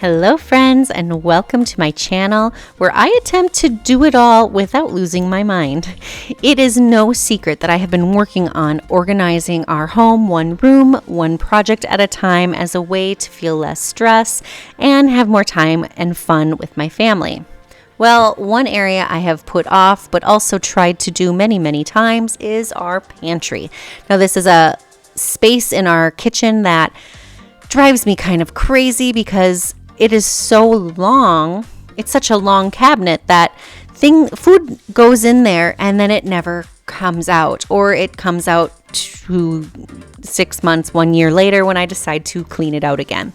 Hello friends, and welcome to my channel where I attempt to do it all without losing my mind. It is no secret that I have been working on organizing our home one room, one project at a time as a way to feel less stress and have more time and fun with my family. Well, one area I have put off but also tried to do many times is our pantry. Now this is a space in our kitchen that drives me kind of crazy because it is so long. It's such a long cabinet that food goes in there and then it never comes out, or it comes out 6 months, 1 year later when I decide to clean it out again.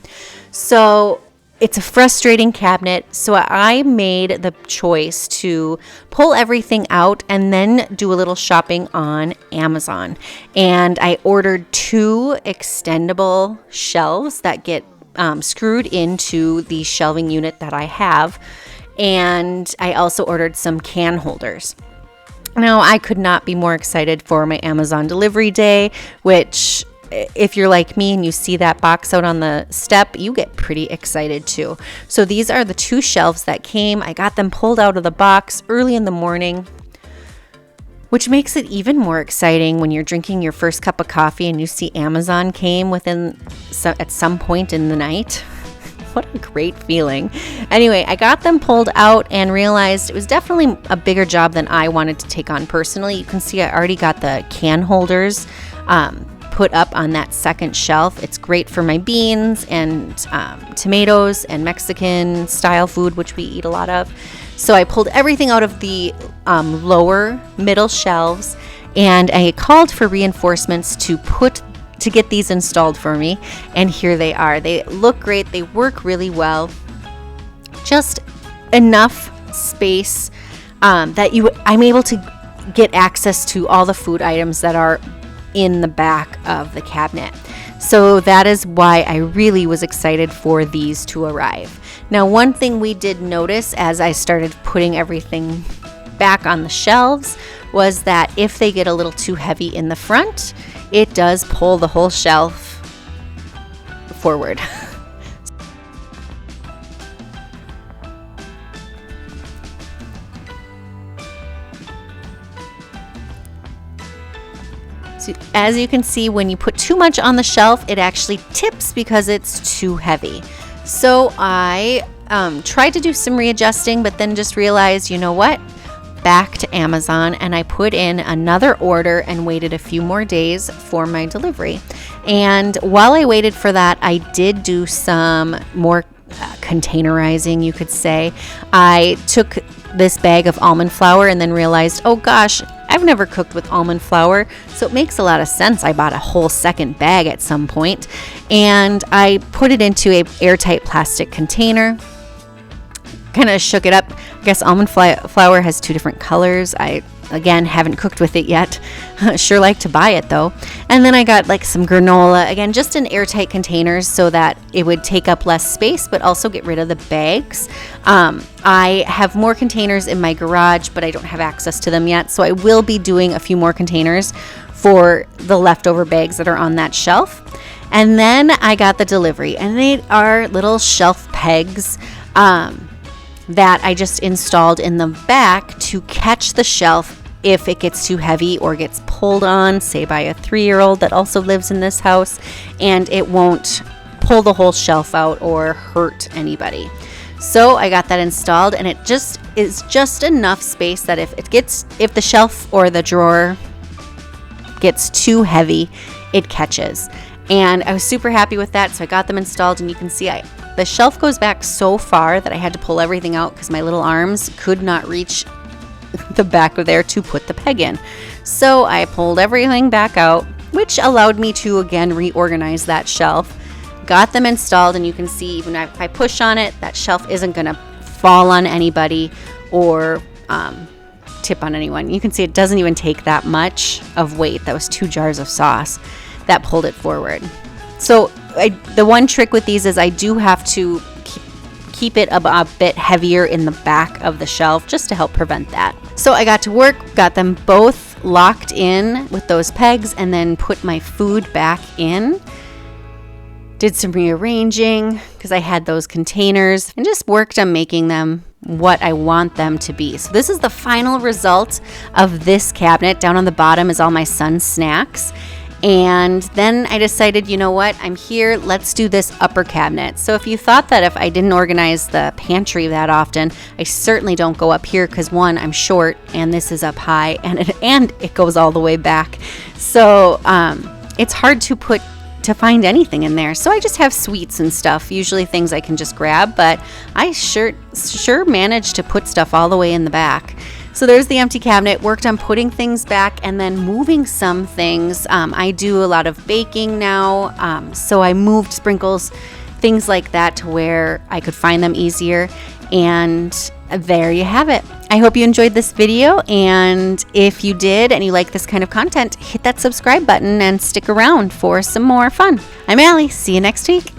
So it's a frustrating cabinet. So I made the choice to pull everything out and then do a little shopping on Amazon. And I ordered 2 extendable shelves that get screwed into the shelving unit that I have, and I also ordered some can holders. Now, I could not be more excited for my Amazon delivery day, which if you're like me and you see that box out on the step, you get pretty excited too. So these are the 2 shelves that came. I got them pulled out of the box early in the morning, which makes it even more exciting when you're drinking your first cup of coffee and you see Amazon came at some point in the night. What a great feeling. Anyway, I got them pulled out and realized it was definitely a bigger job than I wanted to take on personally. You can see I already got the can holders put up on that second shelf. It's great for my beans and tomatoes and Mexican style food, which we eat a lot of. So I pulled everything out of the lower middle shelves, and I called for reinforcements to get these installed for me. And here they are. They look great. They work really well. Just enough space that I'm able to get access to all the food items that are in the back of the cabinet. So that is why I really was excited for these to arrive. Now, one thing we did notice as I started putting everything back on the shelves was that if they get a little too heavy in the front, it does pull the whole shelf forward. So as you can see, when you put too much on the shelf, it actually tips because it's too heavy. So I tried to do some readjusting, but then just realized, you know what? Back to Amazon, and I put in another order and waited a few more days for my delivery. And while I waited for that, I did do some more containerizing, you could say. I took this bag of almond flour and then realized, oh gosh, I've never cooked with almond flour, so it makes a lot of sense. I bought a whole second bag at some point, and I put it into a airtight plastic container. Kind of shook it up. I guess almond flour has 2 different colors. I, again, haven't cooked with it yet. Sure like to buy it though. And then I got like some granola, again, just in airtight containers so that it would take up less space, but also get rid of the bags. I have more containers in my garage, but I don't have access to them yet. So I will be doing a few more containers for the leftover bags that are on that shelf. And then I got the delivery, and they are little shelf pegs that I just installed in the back to catch the shelf if it gets too heavy or gets pulled on, say by a 3-year-old that also lives in this house, and it won't pull the whole shelf out or hurt anybody. So I got that installed, and it just is just enough space that if the shelf or the drawer gets too heavy, it catches. And I was super happy with that, so I got them installed, and you can see the shelf goes back so far that I had to pull everything out because my little arms could not reach the back of there to put the peg in. So I pulled everything back out, which allowed me to again reorganize that shelf. Got them installed, and you can see even if I push on it, that shelf isn't going to fall on anybody or tip on anyone. You can see it doesn't even take that much of weight. That was 2 jars of sauce that pulled it forward. So the one trick with these is I do have to keep it a bit heavier in the back of the shelf just to help prevent that. So I got to work, got them both locked in with those pegs, and then put my food back in. did some rearranging because I had those containers and just worked on making them what I want them to be. So this is the final result of this cabinet. Down on the bottom is all my son's snacks. And then I decided, you know what, I'm here, let's do this upper cabinet. So if you thought that if I didn't organize the pantry that often, I certainly don't go up here because one, I'm short and this is up high and it goes all the way back. So it's hard to find anything in there. So I just have sweets and stuff, usually things I can just grab, but I sure managed to put stuff all the way in the back. So there's the empty cabinet, worked on putting things back and then moving some things. I do a lot of baking now, so I moved sprinkles, things like that to where I could find them easier. And there you have it. I hope you enjoyed this video, and if you did and you like this kind of content, hit that subscribe button and stick around for some more fun. I'm Allie. See you next week.